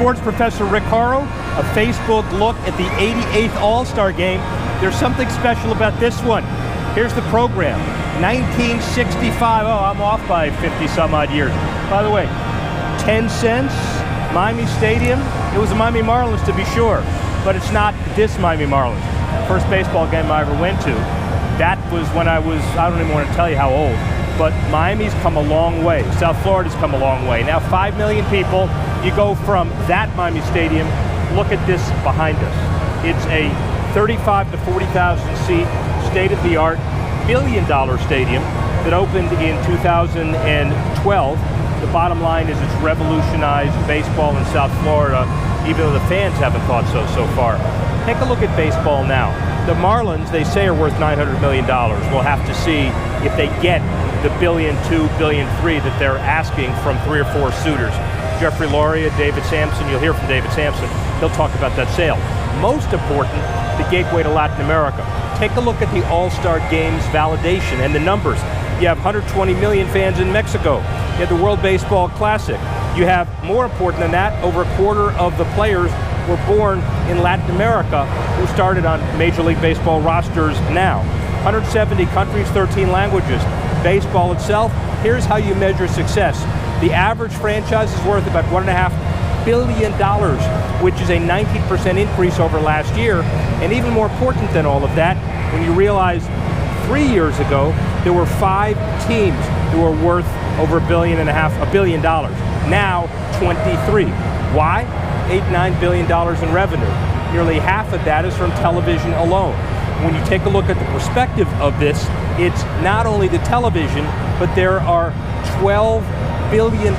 sports professor Rick Horrow, a Facebook look at the 88th All-Star Game. There's something special about this one. Here's the program. 1965. Oh, I'm off by 50 some odd years. By the way, 10 cents, Miami Stadium. It was the Miami Marlins to be sure, but it's not this Miami Marlins. First baseball game I ever went to. That was when I don't even want to tell you how old, but Miami's come a long way. South Florida's come a long way. Now 5 million people. You go from that Miami Stadium, look at this behind us. It's a 35 to 40,000 seat, state-of-the-art, billion-dollar stadium that opened in 2012. The bottom line is it's revolutionized baseball in South Florida, even though the fans haven't thought so far. Take a look at baseball now. The Marlins, they say, are worth $900 million. We'll have to see if they get the $1.2 billion, $1.3 billion that they're asking from 3 or 4 suitors. Jeffrey Loria, David Sampson, you'll hear from David Sampson. He'll talk about that sale. Most important, the gateway to Latin America. Take a look at the All-Star Games validation and the numbers. You have 120 million fans in Mexico. You have the World Baseball Classic. You have, more important than that, over a quarter of the players were born in Latin America who started on Major League Baseball rosters now. 170 countries, 13 languages. Baseball itself, here's how you measure success. The average franchise is worth about $1.5 billion, which is a 90% increase over last year. And even more important than all of that, when you realize 3 years ago, there were 5 teams who were worth over $1.5 billion. Now, 23. Why? $8-9 billion in revenue. Nearly half of that is from television alone. When you take a look at the perspective of this, it's not only the television, but there are $12 billion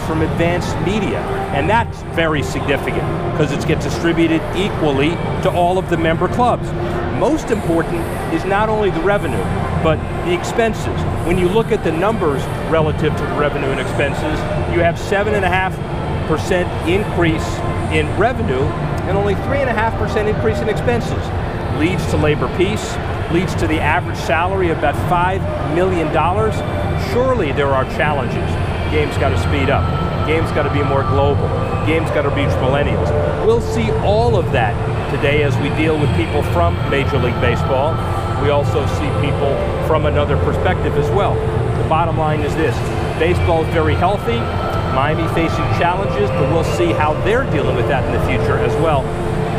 from advanced media. And that's very significant because it gets distributed equally to all of the member clubs. Most important is not only the revenue, but the expenses. When you look at the numbers relative to the revenue and expenses, you have 7.5% increase in revenue and only 3.5% increase in expenses. Leads to labor peace, leads to the average salary of about $5 million. Surely there are challenges. Game's got to speed up. Game's got to be more global. Game's got to reach millennials. We'll see all of that today as we deal with people from Major League Baseball. We also see people from another perspective as well. The bottom line is this: baseball is very healthy. Miami facing challenges, but we'll see how they're dealing with that in the future as well.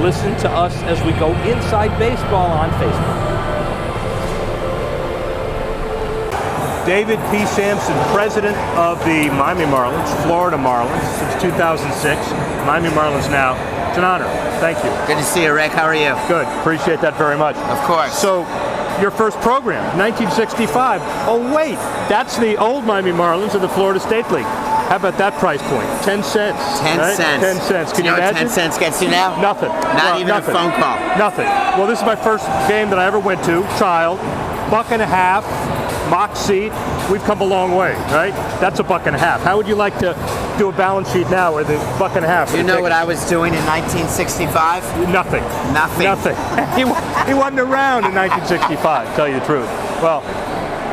Listen to us as we go inside baseball on Facebook. David P. Sampson, president of the Miami Marlins, Florida Marlins, since 2006. Miami Marlins now. It's an honor. Thank you. Good to see you, Rick. How are you? Good. Appreciate that very much. Of course. So, your first program, 1965. Oh, wait. That's the old Miami Marlins of the Florida State League. How about that price point? 10 cents. 10 right? cents. 10 cents. Can you know imagine? what 10 cents gets you now? Nothing. Not even nothing. a phone call. Nothing. Well, this is my first game that I ever went to. Child. $1.50. Mock seat. We've come a long way, right? That's $1.50. How would you like to do a balance sheet now where the $1.50? You know what I was doing in 1965? Nothing. Nothing. Nothing. He wasn't around in 1965, to tell you the truth. Well,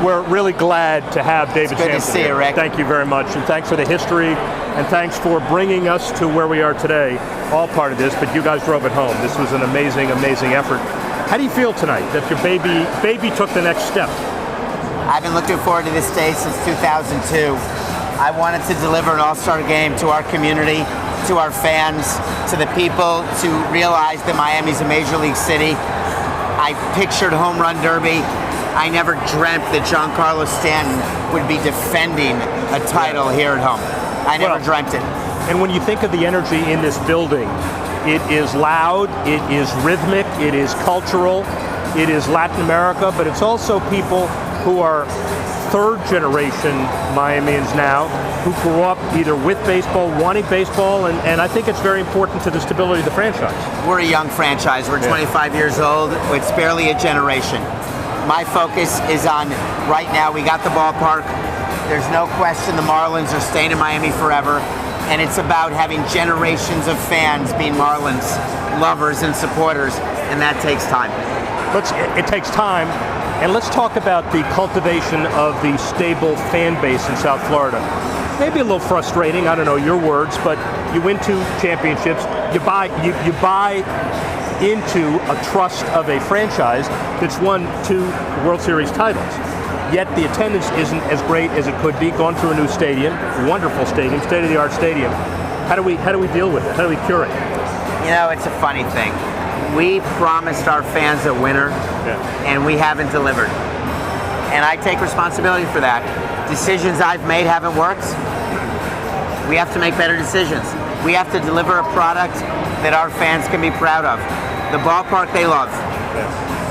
we're really glad to have David Sampson. Good to see you, Rick. Thank you very much, and thanks for the history, and thanks for bringing us to where we are today. All part of this, but you guys drove it home. This was an amazing, amazing effort. How do you feel tonight that your baby took the next step? I've been looking forward to this day since 2002. I wanted to deliver an all-star game to our community, to our fans, to the people, to realize that Miami's a major league city. I pictured Home Run Derby. I never dreamt that Giancarlo Stanton would be defending a title here at home. I never dreamt it. And when you think of the energy in this building, it is loud, it is rhythmic, it is cultural, it is Latin America, but it's also people who are third generation Miamians now, who grew up either with baseball, wanting baseball, and I think it's very important to the stability of the franchise. We're a young franchise. We're 25 years old. It's barely a generation. My focus is on, right now, we got the ballpark. There's no question the Marlins are staying in Miami forever. And it's about having generations of fans being Marlins lovers and supporters, and that takes time. It takes time. And let's talk about the cultivation of the stable fan base in South Florida. maybe a little frustrating, I don't know your words, but you win 2 championships, you buy into a trust of a franchise that's won 2 World Series titles. Yet the attendance isn't as great as it could be. Gone through a new stadium, wonderful stadium, state-of-the-art stadium. How do we deal with it? How do we cure it? You know, it's a funny thing. We promised our fans a winner, and we haven't delivered. And I take responsibility for that. Decisions I've made haven't worked. We have to make better decisions. We have to deliver a product that our fans can be proud of. The ballpark they love.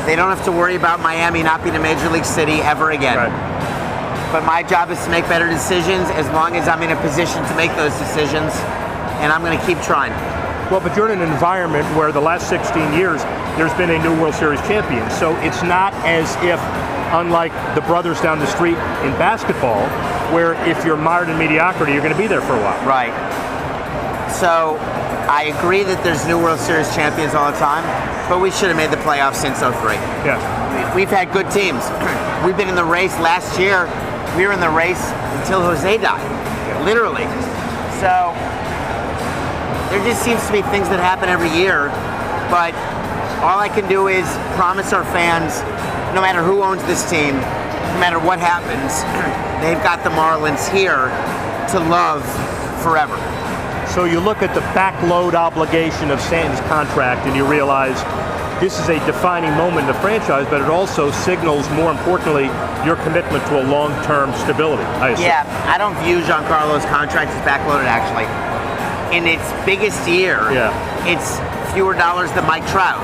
They don't have to worry about Miami not being a major league city ever again. But my job is to make better decisions as long as I'm in a position to make those decisions, and I'm going to keep trying. Well, but you're in an environment where the last 16 years, there's been a new World Series champion. So it's not as if, unlike the brothers down the street in basketball, where if you're mired in mediocrity, you're going to be there for a while. Right. So I agree that there's new World Series champions all the time, but we should have made the playoffs since '03. Yeah. We've had good teams. We've been in the race last year. We were in the race until Jose died, literally. So there just seems to be things that happen every year, but all I can do is promise our fans, no matter who owns this team, no matter what happens, they've got the Marlins here to love forever. So you look at the backload obligation of Stanton's contract and you realize this is a defining moment in the franchise, but it also signals, more importantly, your commitment to a long-term stability, I assume. Yeah, I don't view Giancarlo's contract as backloaded, actually. In its biggest year, it's fewer dollars than Mike Trout.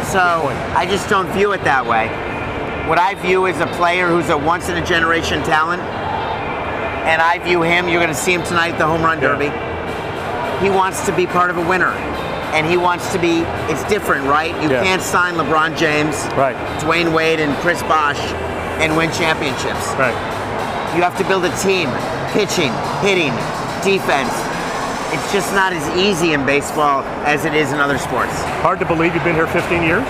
So I just don't view it that way. What I view is a player who's a once-in-a-generation talent, and I view him, you're going to see him tonight at the Home Run Derby. He wants to be part of a winner, and he wants to be, it's different, right? You can't sign LeBron James, Dwayne Wade, and Chris Bosh and win championships. You have to build a team, pitching, hitting, defense. It's just not as easy in baseball as it is in other sports. Hard to believe you've been here 15 years?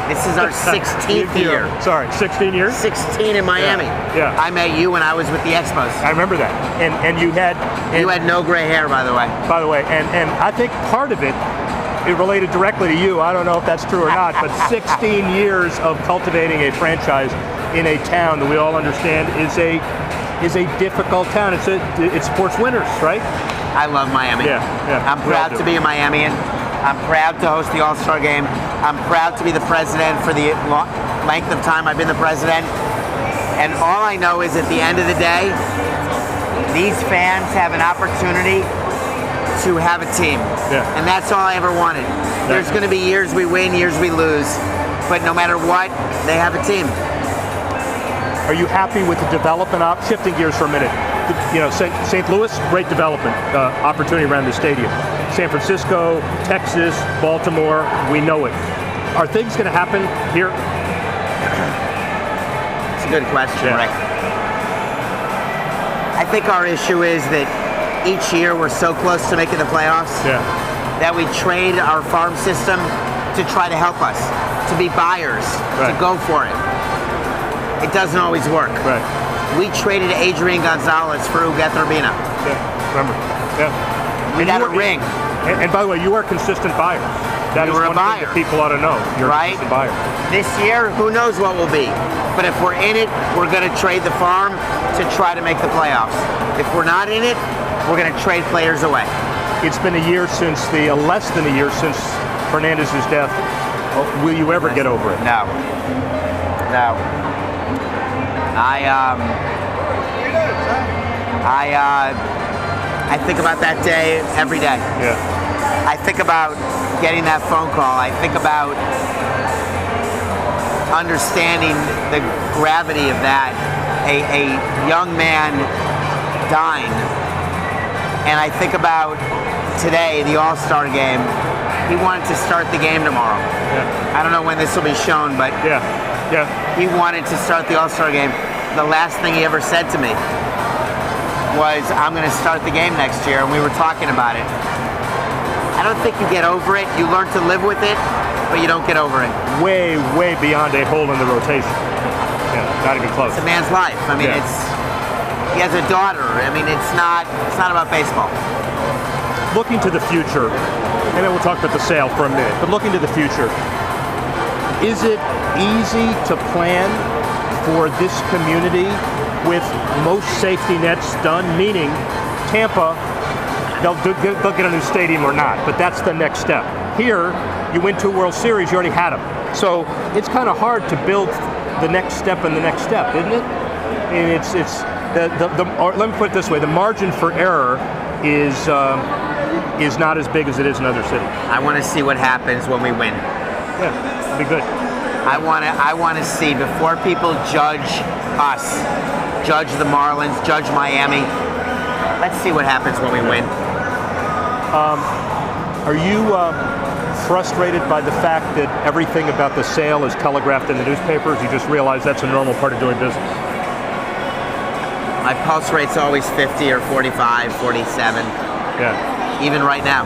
This is our 16th year. Sorry, 16 years? 16 in Miami. I met you when I was with the Expos. I remember that. And you had... You had no gray hair, by the way. By the way, and I think part of it related directly to you. I don't know if that's true or not, but 16 years of cultivating a franchise in a town that we all understand is a difficult town. It supports winners, right? I love Miami. I'm proud to be a Miamian. I'm proud to host the All-Star Game. I'm proud to be the president for the length of time I've been the president. And all I know is at the end of the day, these fans have an opportunity to have a team. And that's all I ever wanted. There's going to be years we win, years we lose. But no matter what, they have a team. Are you happy with the development shifting gears for a minute? You know, St. Louis, great development opportunity around the stadium. San Francisco, Texas, Baltimore, we know it. Are things going to happen here? It's a good question, Rick. I think our issue is that each year we're so close to making the playoffs that we trade our farm system to try to help us, to be buyers, to go for it. It doesn't always work. We traded Adrian Gonzalez for Ugueth Urbina. Remember. We got a ring. And by the way, you are consistent buyers. That is one thing that people ought to know. You're a consistent buyer. This year, who knows what we'll be. But if we're in it, we're going to trade the farm to try to make the playoffs. If we're not in it, we're going to trade players away. It's been a year since less than a year since Hernandez's death. Will you ever get over it? No. I think about that day every day. I think about getting that phone call. I think about understanding the gravity of that. A young man dying. And I think about today, the All-Star Game. He wanted to start the game tomorrow. I don't know when this will be shown, but he wanted to start the All-Star Game. The last thing he ever said to me was, I'm going to start the game next year, and we were talking about it. I don't think you get over it. You learn to live with it, but you don't get over it. Way beyond a hole in the rotation. Not even close. It's a man's life. I mean, He has a daughter. I mean, it's not about baseball. Looking to the future, and then we'll talk about the sale for a minute, but looking to the future, is it easy to plan for this community with most safety nets done? Meaning, Tampa, they'll get a new stadium or not, but that's the next step. Here, you win 2 World Series, you already had them. So it's kind of hard to build the next step and the next step, isn't it? And or let me put it this way: the margin for error is not as big as it is in other cities. I want to see what happens when we win. Yeah, it'll be good. I want to see, before people judge us, judge the Marlins, judge Miami. Let's see what happens when we win. Are you frustrated by the fact that everything about the sale is telegraphed in the newspapers? You just realize that's a normal part of doing business? My pulse rate's always 50 or 45, 47. Yeah. Even right now.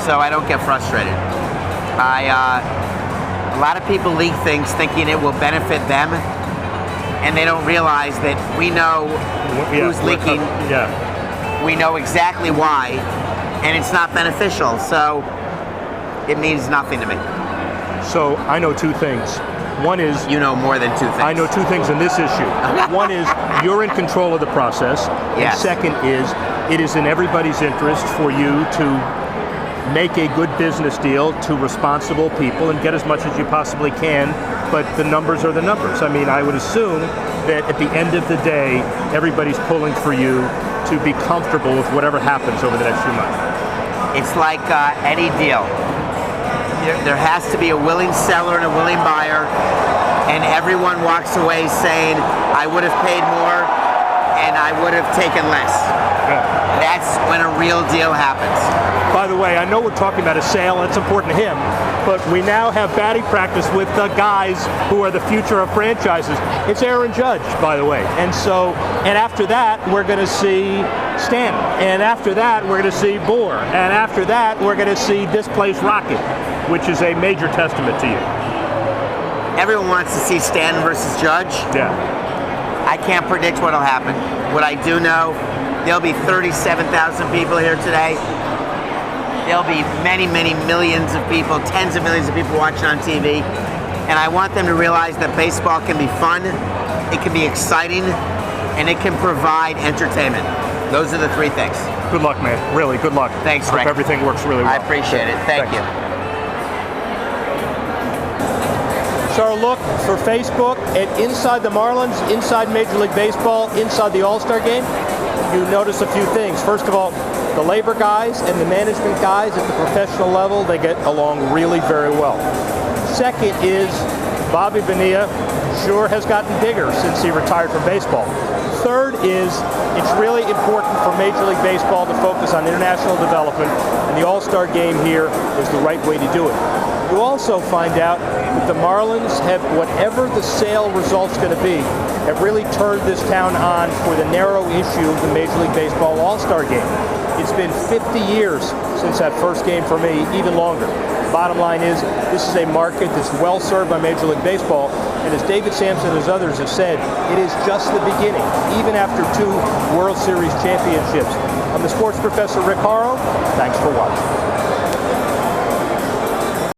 So I don't get frustrated. A lot of people leak things thinking it will benefit them, and they don't realize that we know who's leaking. We know exactly why, and it's not beneficial. So it means nothing to me. So I know 2 things. One is... You know more than 2 things. I know 2 things in this issue. One is you're in control of the process. Yes. And second is it is in everybody's interest for you to make a good business deal to responsible people and get as much as you possibly can, but the numbers are the numbers. I mean, I would assume that at the end of the day, everybody's pulling for you to be comfortable with whatever happens over the next few months. It's like any deal. There has to be a willing seller and a willing buyer, and everyone walks away saying, I would have paid more and I would have taken less. Yeah. That's when a real deal happens. By the way, I know we're talking about a sale and it's important to him, but we now have batting practice with the guys who are the future of franchises. It's Aaron Judge, by the way. And after that, we're going to see Stanton. And after that, we're going to see Bohr. And after that, we're going to see this place rocket, which is a major testament to you. Everyone wants to see Stanton versus Judge. Yeah. I can't predict what'll happen. What I do know, there'll be 37,000 people here today. There'll be many, many millions of people, tens of millions of people watching on TV. And I want them to realize that baseball can be fun, it can be exciting, and it can provide entertainment. Those are the 3 things. Good luck, man. Really, good luck. Thanks, Hope Rick. everything works really well. I appreciate it. Thank you. So our look for Facebook at Inside the Marlins, Inside Major League Baseball, Inside the All-Star Game. You notice a few things. First of all, the labor guys and the management guys at the professional level, they get along really very well. Second is Bobby Bonilla sure has gotten bigger since he retired from baseball. Third is it's really important for Major League Baseball to focus on international development, and the All-Star Game here is the right way to do it. You also find out that the Marlins have, whatever the sale result's going to be, have really turned this town on for the narrow issue of the Major League Baseball All-Star Game. It's been 50 years since that first game for me, even longer. Bottom line is, this is a market that's well served by Major League Baseball, and as David Sampson and as others have said, it is just the beginning, even after 2 World Series championships. I'm the sports professor, Rick Horrow. Thanks for watching.